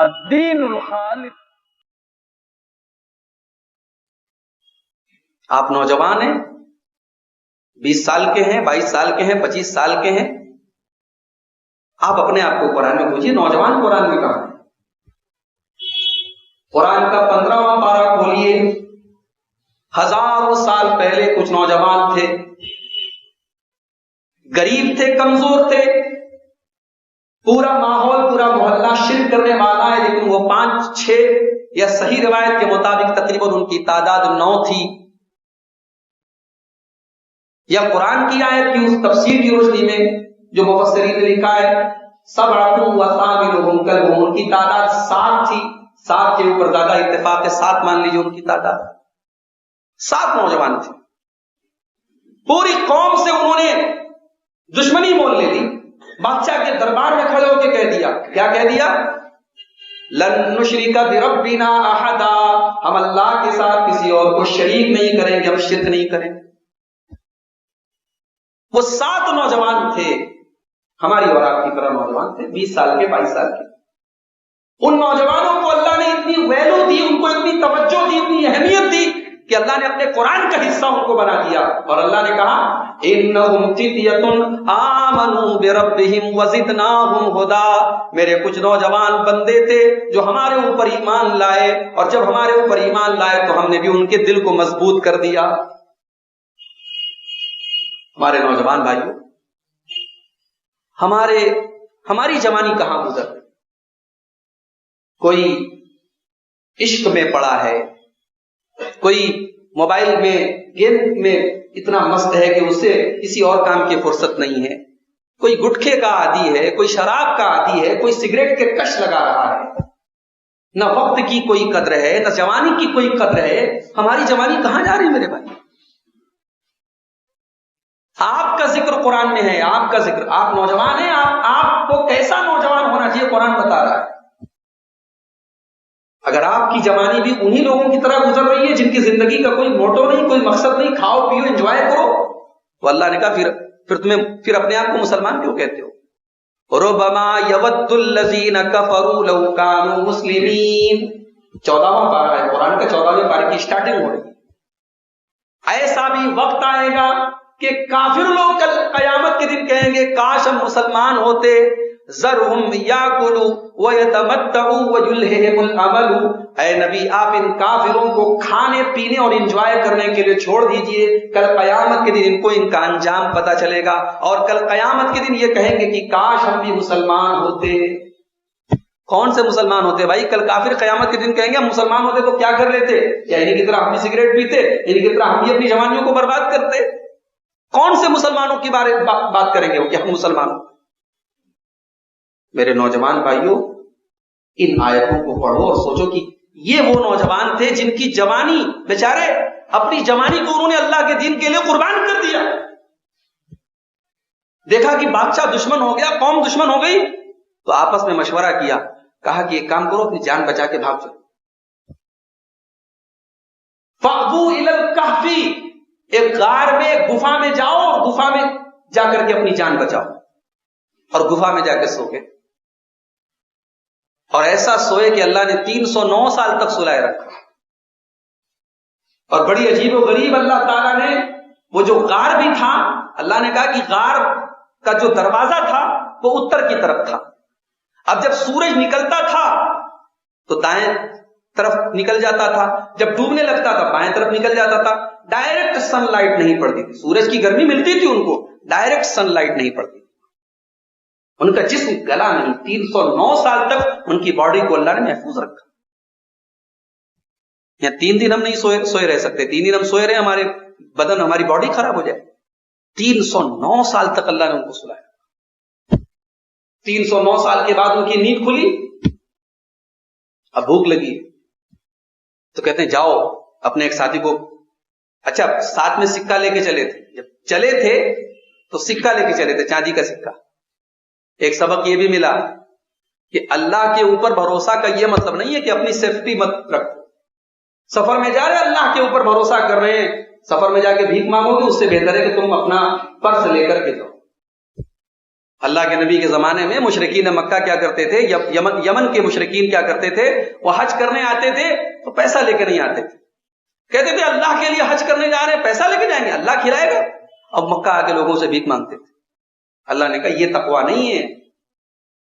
الدین الخالص. آپ نوجوان ہیں، 20 سال کے ہیں، 22 سال کے ہیں، 25 سال کے ہیں، آپ اپنے آپ کو قرآن میں پوچھیے نوجوان قرآن میں کہاں ہے؟ قرآن کا 15واں پارہ کھولیے، ہزاروں سال پہلے کچھ نوجوان تھے، غریب تھے، کمزور تھے، پورا ماحول پورا محلہ شرک کرنے والا ہے، لیکن وہ 5-6 یا صحیح روایت کے مطابق تقریباً ان کی تعداد 9 تھی. یا قرآن کی آیت کی اس تفسیر کی روشنی میں جو مفسرین نے لکھا ہے سبعۃ وثامنھم کلبھم، ان کی تعداد 7 تھی. 7 کے اوپر زیادہ اتفاق ہے، 7 مان لیجیے ان کی تعداد. 7 نوجوان تھے، پوری قوم سے انہوں نے دشمنی مول لے لی. بادشاہ کے دربار میں کھڑے ہو کے کہہ دیا، کیا کہہ دیا؟ لن نشرک بربنا احدا، ہم اللہ کے ساتھ کسی اور کو شریک نہیں کریں گے، ہم شرک نہیں کریں گے. وہ 7 نوجوان تھے، ہماری اور آپ کی طرح نوجوان تھے، 20 سال کے، 22 سال کے. ان نوجوانوں کو اللہ نے اتنی ویلو دی، ان کو اتنی توجہ دی، اتنی اہمیت دی کہ اللہ نے اپنے قرآن کا حصہ ان کو بنا دیا. اور اللہ نے کہا انہم فتیۃ آمنوا بربہم وزدناہم ھدا، میرے کچھ نوجوان بندے تھے جو ہمارے اوپر ایمان لائے، اور جب ہمارے اوپر ایمان لائے تو ہم نے بھی ان کے دل کو مضبوط کر دیا. ہمارے نوجوان بھائیوں، ہماری جوانی کہاں گزر گئی؟ کوئی عشق میں پڑا ہے، کوئی موبائل میں گیم میں اتنا مست ہے کہ اسے کسی اور کام کی فرصت نہیں ہے، کوئی گٹکے کا عادی ہے، کوئی شراب کا عادی ہے، کوئی سگریٹ کے کش لگا رہا ہے. نہ وقت کی کوئی قدر ہے، نہ جوانی کی کوئی قدر ہے. ہماری جوانی کہاں جا رہی ہے میرے بھائی؟ آپ کا ذکر قرآن میں ہے، آپ کا ذکر، آپ نوجوان ہیں، آپ کو کیسا نوجوان ہونا چاہیے قرآن بتا رہا ہے. اگر آپ کی جوانی بھی انہی لوگوں کی طرح گزر رہی ہے جن کی زندگی کا کوئی موٹو نہیں، کوئی مقصد نہیں، کھاؤ پیو انجوائے کرو، تو اللہ نے کہا پھر اپنے آپ کو مسلمان کیوں کہتے ہو؟ ربما یود الذین کفروا لو کانوا مسلمین. 14واں پارہ ہے قرآن کا، 14ویں پارے کی سٹارٹنگ ہو رہی ہے. ایسا بھی وقت آئے گا کہ کافر لوگ کل قیامت کے دن کہیں گے کاش ہم مسلمان ہوتے. ذرہم یاکلوا ویتمتعوا ویلہہم الامل، اے نبی آپ ان کافروں کو کھانے پینے اور انجوائے کرنے کے لیے چھوڑ دیجئے، کل قیامت کے دن ان کو ان کا انجام پتا چلے گا، اور کل قیامت کے دن یہ کہیں گے کہ کاش ہم بھی مسلمان ہوتے. کون سے مسلمان ہوتے بھائی؟ کل کافر قیامت کے دن کہیں گے ہم مسلمان ہوتے تو کیا کر لیتے؟ کیا انہی کی طرح ہم بھی سگریٹ پیتے؟ انہی کی طرح ہم بھی اپنی جوانیوں کو برباد کرتے؟ کون سے مسلمانوں کی بات کریں گے وہ کہ ہم مسلمان ہوں؟ میرے نوجوان بھائیوں، ان آیتوں کو پڑھو اور سوچو کہ یہ وہ نوجوان تھے جن کی جوانی، بیچارے اپنی جوانی کو انہوں نے اللہ کے دین کے لیے قربان کر دیا. دیکھا کہ بادشاہ دشمن ہو گیا، قوم دشمن ہو گئی، تو آپس میں مشورہ کیا، کہا کہ ایک کام کرو اپنی جان بچا کے بھاگ جاؤ. فَأْوُوا إِلَى الْكَهْفِ، ایک غار میں، ایک گفا میں جاؤ، اور گفا میں جا کر کے اپنی جان بچاؤ. اور گفا میں جا کے سو گئے، اور ایسا سوئے کہ اللہ نے 309 سال تک سلائے رکھا. اور بڑی عجیب و غریب اللہ تعالیٰ نے وہ جو غار بھی تھا، اللہ نے کہا کہ غار کا جو دروازہ تھا وہ اتر کی طرف تھا. اب جب سورج نکلتا تھا تو دائیں طرف نکل جاتا تھا، جب ڈوبنے لگتا تھا بائیں طرف نکل جاتا تھا. ڈائریکٹ سن لائٹ نہیں پڑتی تھی، سورج کی گرمی ملتی تھی ان کو، ڈائریکٹ سن لائٹ نہیں پڑتی. ان کا جسم گلا نہیں، 309 سال تک ان کی باڈی کو اللہ نے محفوظ رکھا. یہاں 3 دن ہم نہیں سوئے رہ سکتے، 3 دن ہم سوئے رہے ہمارے بدن، ہماری باڈی خراب ہو جائے. 309 سال تک اللہ نے ان کو سلایا. 309 سال کے بعد ان کی نیند کھلی، اب بھوک لگی تو کہتے ہیں جاؤ اپنے ایک ساتھی کو، اچھا ساتھ میں سکہ لے کے چلے تھے، جب چلے تھے تو سکہ لے کے چلے تھے، چاندی کا سکہ. ایک سبق یہ بھی ملا کہ اللہ کے اوپر بھروسہ کا یہ مطلب نہیں ہے کہ اپنی سیفٹی مت رکھو. سفر میں جا رہے اللہ کے اوپر بھروسہ کر رہے ہیں، سفر میں جا کے بھیک مانگو گے اس سے بہتر ہے کہ تم اپنا پرس لے کر کے جاؤ. اللہ کے نبی کے زمانے میں مشرکین مکہ کیا کرتے تھے، یمن کے مشرکین کیا کرتے تھے، وہ حج کرنے آتے تھے تو پیسہ لے کے نہیں آتے تھے، کہتے تھے اللہ کے لیے حج کرنے جا رہے ہیں، پیسہ لے کے جائیں گے، اللہ کھلائے گا۔ اب مکہ آ کے لوگوں سے بھیک مانگتے تھے۔ اللہ نے کہا یہ تقویٰ نہیں ہے،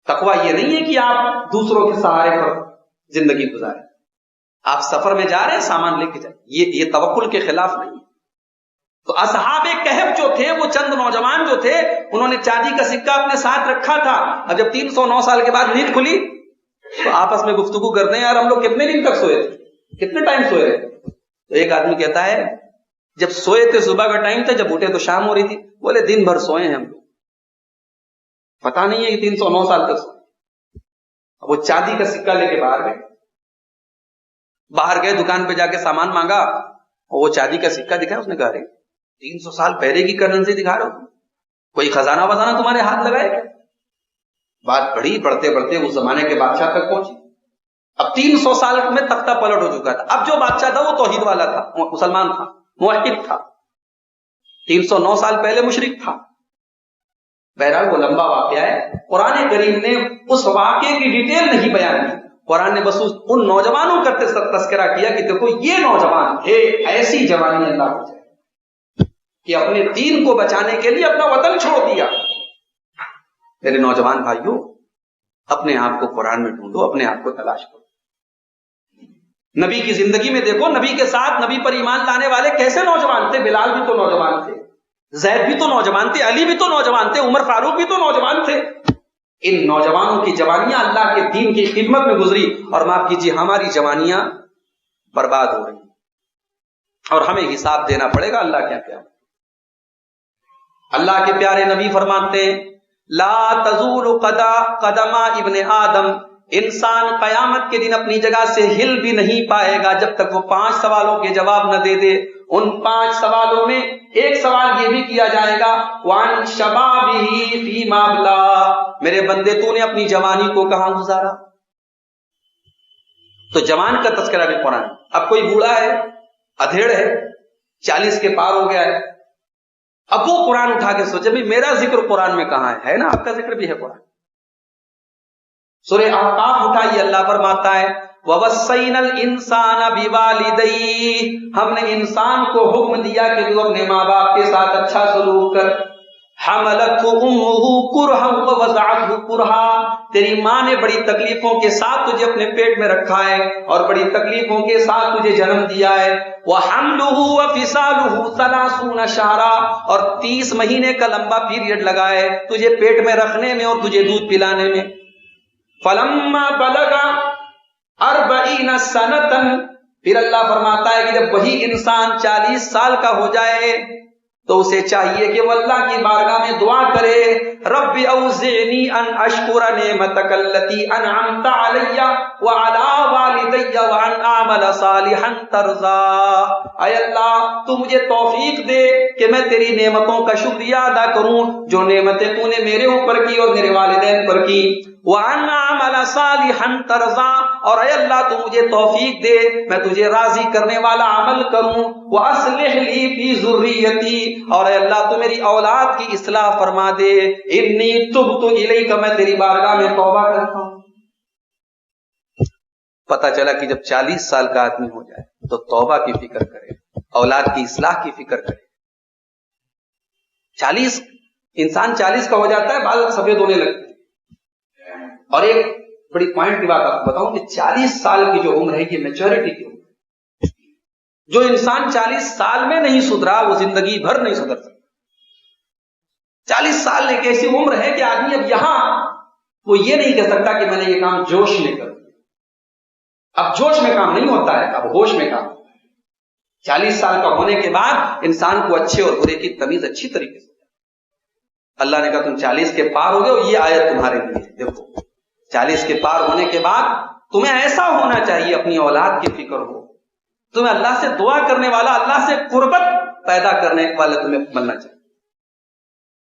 تقویٰ یہ نہیں ہے کہ آپ دوسروں کے سہارے پر زندگی گزاریں، آپ سفر میں جا رہے ہیں سامان لے کے جائیں، یہ توکل کے خلاف نہیں ہے۔ تو اصحاب کہف جو تھے، وہ چند نوجوان جو تھے، انہوں نے چاندی کا سکہ اپنے ساتھ رکھا تھا، اور جب 309 سال کے بعد نیند کھلی تو آپس میں گفتگو کرتے ہیں، یار ہم لوگ کتنے دن تک سوئے تھے، کتنے ٹائم سوئے رہے؟ تو ایک آدمی کہتا ہے جب سوئے تھے صبح کا ٹائم تھا، جب اٹھے تو شام ہو رہی تھی۔ بولے دن بھر سوئے ہیں ہم لوگ، پتا نہیں ہے کہ 309 سال تک سوئے۔ وہ چاندی کا سکہ لے کے باہر گئے دکان پہ جا کے سامان مانگا، اور وہ چاندی کا سکہ دکھایا، اس نے کہا 300 سال پہلے کی کرنسی دکھا رہے ہو، کوئی خزانہ وزانہ تمہارے ہاتھ لگائے گا؟ بات بڑی بڑھتے بڑھتے اس زمانے کے بادشاہ تک پہنچی۔ اب 300 سال میں تختہ پلٹ ہو چکا تھا۔ اب جو بادشاہ تھا وہ توحید والا تھا، مسلمان تھا، موحد تھا، 309 سال پہلے مشرک تھا۔ بہرحال وہ لمبا واقعہ ہے، قرآن کریم نے اس واقعے کی ڈیٹیل نہیں بیان کی، قرآن نے بس ان نوجوانوں کا تذکرہ کیا کہ دیکھو یہ نوجوان تھے، ایسی جوانی اللہ کو چاہے کہ اپنے دین کو بچانے کے لیے اپنا وطن چھوڑ دیا۔ میرے نوجوان بھائیوں، اپنے آپ کو قرآن میں ڈھونڈو، اپنے آپ کو تلاش کرو۔ نبی کی زندگی میں دیکھو، نبی کے ساتھ نبی پر ایمان لانے والے کیسے نوجوان تھے۔ بلال بھی تو نوجوان تھے، زید بھی تو نوجوان تھے، علی بھی تو نوجوان تھے، عمر فاروق بھی تو نوجوان تھے۔ ان نوجوانوں کی جوانیاں اللہ کے دین کی خدمت میں گزری، اور معاف کیجیے ہماری جوانیاں برباد ہو رہی ہیں، اور ہمیں حساب دینا پڑے گا اللہ کیا کیا۔ اللہ کے پیارے نبی فرماتے ہیں لا تزول قدم ابن آدم، انسان قیامت کے دن اپنی جگہ سے ہل بھی نہیں پائے گا جب تک وہ 5 سوالوں کے جواب نہ دے دے۔ ان 5 سوالوں میں ایک سوال یہ بھی کیا جائے گا وان شبابہ فیما ابلا، میرے بندے تو نے اپنی جوانی کو کہاں گزارا؟ تو جوان کا تذکرہ بھی قرآن۔ اب کوئی بوڑھا ہے، ادھیڑ ہے، 40 کے پار ہو گیا ہے، اب وہ قرآن اٹھا کے سوچے بھی میرا ذکر قرآن میں کہاں ہے نا؟ آپ کا ذکر بھی ہے قرآن۔ سورہ احقاف اٹھائیے، اللہ فرماتا ہے وَوَصَّيْنَا الْإِنسَانَ بِوَالِدَيْهِ، ہم نے انسان کو حکم دیا کہ تو اپنے ماں باپ کے ساتھ اچھا سلوک کر۔ حملتہ امہ کرہا ووضعتہ کرہا، تیری ماں نے بڑی تکلیفوں کے ساتھ تجھے اپنے پیٹ میں رکھا ہے اور بڑی تکلیفوں کے ساتھ تجھے جنم دیا ہے۔ وحملہ وفصالہ 30 شہرا، اور 30 مہینے کا لمبا پیریڈ لگا ہے تجھے پیٹ میں رکھنے میں اور تجھے دودھ پلانے میں۔ فلما بلغ 40 سنۃ، پھر اللہ فرماتا ہے کہ جب وہی انسان 40 سال کا ہو جائے تو اسے چاہیے کہ وہ اللہ کی بارگاہ میں دعا کرے رب اوزعنی ان اشکر نعمتک التی انعمت علی وعلی والدی وان اعمل صالحا ترضی، اے اللہ تو مجھے توفیق دے کہ میں تیری نعمتوں کا شکریہ ادا کروں جو نعمتیں تو نے میرے اوپر کی اور میرے والدین پر کی، وان اعمل صالحا ترضی، اور اے اللہ تو مجھے توفیق دے میں تجھے راضی کرنے والا عمل کروں، واصلح لی فی ذریتی، اور اے اللہ تو میری اولاد کی اصلاح فرما دے، انی تبت الیک، میں تیری بارگاہ میں توبہ کرتا ہوں۔ پتہ چلا کہ جب 40 سال کا آدمی ہو جائے تو توبہ کی فکر کرے، اولاد کی اصلاح کی فکر کرے۔ 40 انسان 40 کا ہو جاتا ہے، بال سفید ہونے لگتے ہیں۔ اور ایک بڑی پوائنٹ کی بات آپ کو بتاؤں کہ 40 سال کی جو عمر ہے یہ میچورٹی کی عمر ہے۔ جو انسان 40 سال میں نہیں سدھرا وہ زندگی بھر نہیں سدھر سکتا۔ 40 سال ایک ایسی عمر ہے کہ آدمی اب یہاں وہ یہ نہیں کہہ سکتا کہ میں نے یہ کام جوش میں کر دیا۔ اب جوش میں کام نہیں ہوتا ہے، اب ہوش میں کام ہوتا ہے۔ 40 سال کا ہونے کے بعد انسان کو اچھے اور برے کی تمیز اچھی طریقے سے، اللہ نے کہا تم 40 کے پار ہو گئے اور یہ آیت تمہارے لیے ہے۔ دیکھو 40 کے پار ہونے کے بعد تمہیں ایسا ہونا چاہیے، اپنی اولاد کی فکر ہو، تمہیں اللہ سے دعا کرنے والا، اللہ سے قربت پیدا کرنے والا تمہیں بننا چاہیے۔